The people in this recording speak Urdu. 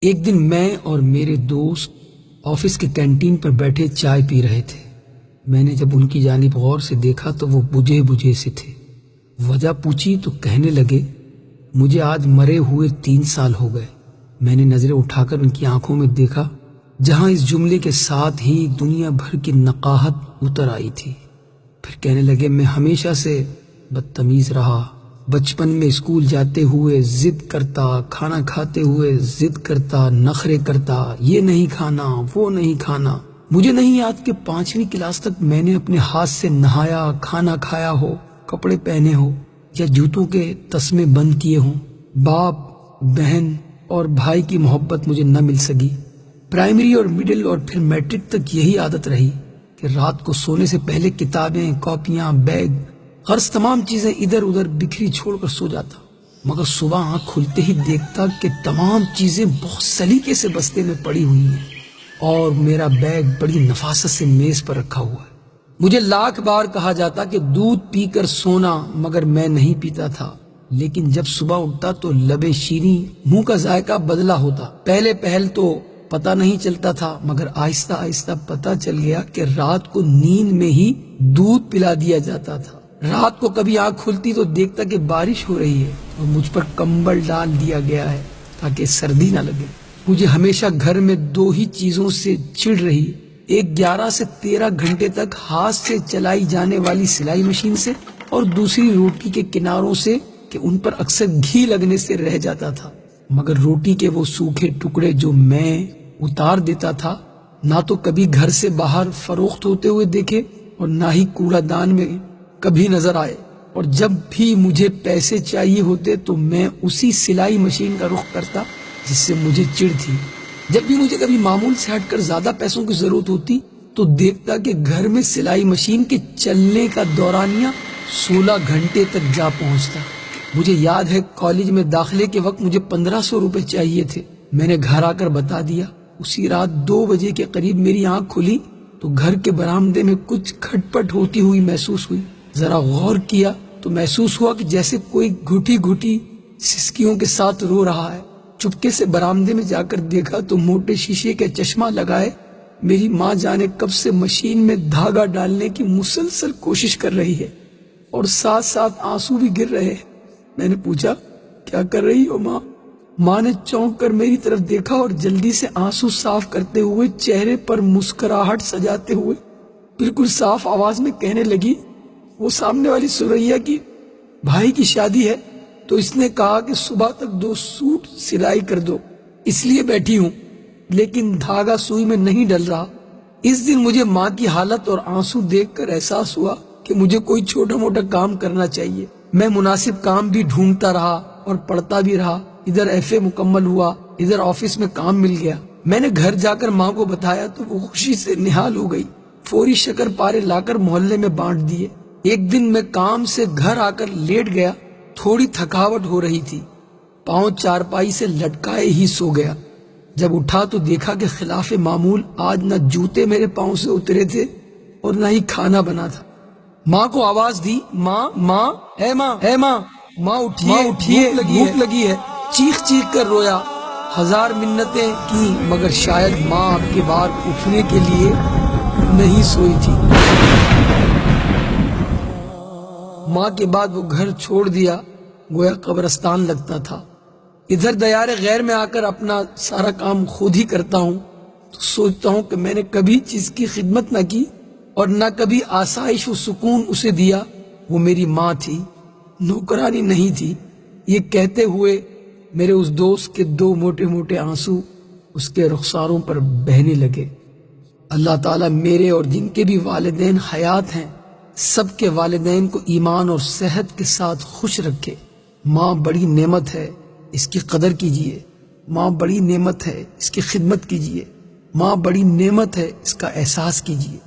ایک دن میں اور میرے دوست آفس کے کینٹین پر بیٹھے چائے پی رہے تھے۔ میں نے جب ان کی جانب غور سے دیکھا تو وہ بجھے بجھے سے تھے۔ وجہ پوچھی تو کہنے لگے، مجھے آج مرے ہوئے 3 سال ہو گئے۔ میں نے نظریں اٹھا کر ان کی آنکھوں میں دیکھا، جہاں اس جملے کے ساتھ ہی دنیا بھر کی نقاہت اتر آئی تھی۔ پھر کہنے لگے، میں ہمیشہ سے بدتمیز رہا۔ بچپن میں اسکول جاتے ہوئے ضد کرتا، کھانا کھاتے ہوئے ضد کرتا، نخرے کرتا، یہ نہیں کھانا، وہ نہیں کھانا۔ مجھے نہیں یاد کہ 5ویں کلاس تک میں نے اپنے ہاتھ سے نہایا، کھانا کھایا ہو، کپڑے پہنے ہو یا جوتوں کے تسمے بند کیے ہوں۔ باپ، بہن اور بھائی کی محبت مجھے نہ مل سکی۔ پرائمری اور مڈل اور پھر میٹرک تک یہی عادت رہی کہ رات کو سونے سے پہلے کتابیں، کاپیاں، بیگ، غرض تمام چیزیں ادھر ادھر بکھری چھوڑ کر سو جاتا، مگر صبح آنکھ کھلتے ہی دیکھتا کہ تمام چیزیں بہت سلیقے سے بستے میں پڑی ہوئی ہیں اور میرا بیگ بڑی نفاست سے میز پر رکھا ہوا ہے۔ مجھے لاکھ بار کہا جاتا کہ دودھ پی کر سونا، مگر میں نہیں پیتا تھا۔ لیکن جب صبح اٹھتا تو لبیں شیریں، منہ کا ذائقہ بدلا ہوتا۔ پہلے پہل تو پتہ نہیں چلتا تھا، مگر آہستہ آہستہ پتہ چل گیا کہ رات کو نیند میں ہی دودھ پلا دیا جاتا تھا۔ رات کو کبھی آنکھ کھلتی تو دیکھتا کہ بارش ہو رہی ہے اور مجھ پر کمبل ڈال دیا گیا ہے تاکہ سردی نہ لگے۔ مجھے ہمیشہ گھر میں 2 ہی چیزوں سے چڑ رہی، ایک 11 سے 13 گھنٹے تک ہاتھ سے چلائی جانے والی سلائی مشین سے، اور دوسری روٹی کے کناروں سے کہ ان پر اکثر گھی لگنے سے رہ جاتا تھا۔ مگر روٹی کے وہ سوکھے ٹکڑے جو میں اتار دیتا تھا، نہ تو کبھی گھر سے باہر فروخت ہوتے ہوئے دیکھے اور نہ ہی کوڑا دان میں کبھی نظر آئے۔ اور جب بھی مجھے پیسے چاہیے ہوتے تو میں اسی سلائی مشین کا رخ کرتا جس سے مجھے چڑ تھی۔ جب بھی مجھے کبھی معمول سے ہٹ کر زیادہ پیسوں کی ضرورت ہوتی تو دیکھتا کہ گھر میں سلائی مشین کے چلنے کا دورانیہ 16 گھنٹے تک جا پہنچتا۔ مجھے یاد ہے کالج میں داخلے کے وقت مجھے 1500 روپے چاہیے تھے۔ میں نے گھر آ کر بتا دیا۔ اسی رات 2 بجے کے قریب میری آنکھ کھلی تو گھر کے برآمدے میں کچھ کھٹ پٹ ہوتی ہوئی محسوس ہوئی۔ ذرا غور کیا تو محسوس ہوا کہ جیسے کوئی گھٹی گھٹی سسکیوں کے ساتھ رو رہا ہے۔ چپکے سے برآمدے میں جا کر دیکھا تو موٹے شیشے کا چشمہ لگائے میری ماں جانے کب سے مشین میں دھاگا ڈالنے کی مسلسل کوشش کر رہی ہے اور ساتھ ساتھ آنسو بھی گر رہے ہیں۔ میں نے پوچھا، کیا کر رہی ہو ماں؟ ماں نے چونک کر میری طرف دیکھا اور جلدی سے آنسو صاف کرتے ہوئے چہرے پر مسکراہٹ سجاتے ہوئے بالکل صاف آواز میں کہنے لگی، وہ سامنے والی سریا کی بھائی کی شادی ہے تو اس نے کہا کہ صبح تک 2 سوٹ سلائی کر دو، اس لیے بیٹھی ہوں، لیکن دھاگا سوئی میں نہیں ڈل رہا۔ اس دن مجھے ماں کی حالت اور آنسو دیکھ کر احساس ہوا کہ مجھے کوئی چھوٹا موٹا کام کرنا چاہیے۔ میں مناسب کام بھی ڈھونڈتا رہا اور پڑھتا بھی رہا۔ ادھر FA مکمل ہوا، ادھر آفس میں کام مل گیا۔ میں نے گھر جا کر ماں کو بتایا تو وہ خوشی سے نہال ہو گئی۔ فوری شکر پارے لا کر محلے میں بانٹ دیے۔ ایک دن میں کام سے گھر آ کر لیٹ گیا، تھوڑی تھکاوٹ ہو رہی تھی، پاؤں چارپائی سے لٹکائے ہی سو گیا۔ جب اٹھا تو دیکھا کہ خلاف معمول آج نہ جوتے میرے پاؤں سے اترے تھے اور نہ ہی کھانا بنا تھا۔ ماں کو آواز دی، ماں ماں اے ماں اے ماں، ماں اٹھیے، بھوک لگی ہے۔ چیخ چیخ کر رویا، 1000 منتیں کی، مگر شاید ماں اب کے بار اٹھنے کے لیے نہیں سوئی تھی۔ ماں کے بعد وہ گھر چھوڑ دیا، گویا قبرستان لگتا تھا۔ ادھر دیار غیر میں آ کر اپنا سارا کام خود ہی کرتا ہوں تو سوچتا ہوں کہ میں نے کبھی چیز کی خدمت نہ کی اور نہ کبھی آسائش و سکون اسے دیا۔ وہ میری ماں تھی، نوکرانی نہیں تھی۔ یہ کہتے ہوئے میرے اس دوست کے 2 موٹے موٹے آنسو اس کے رخساروں پر بہنے لگے۔ اللہ تعالیٰ میرے اور جن کے بھی والدین حیات ہیں سب کے والدین کو ایمان اور صحت کے ساتھ خوش رکھے۔ ماں بڑی نعمت ہے، اس کی قدر کیجیے۔ ماں بڑی نعمت ہے، اس کی خدمت کیجیے۔ ماں بڑی نعمت ہے، اس کا احساس کیجیے۔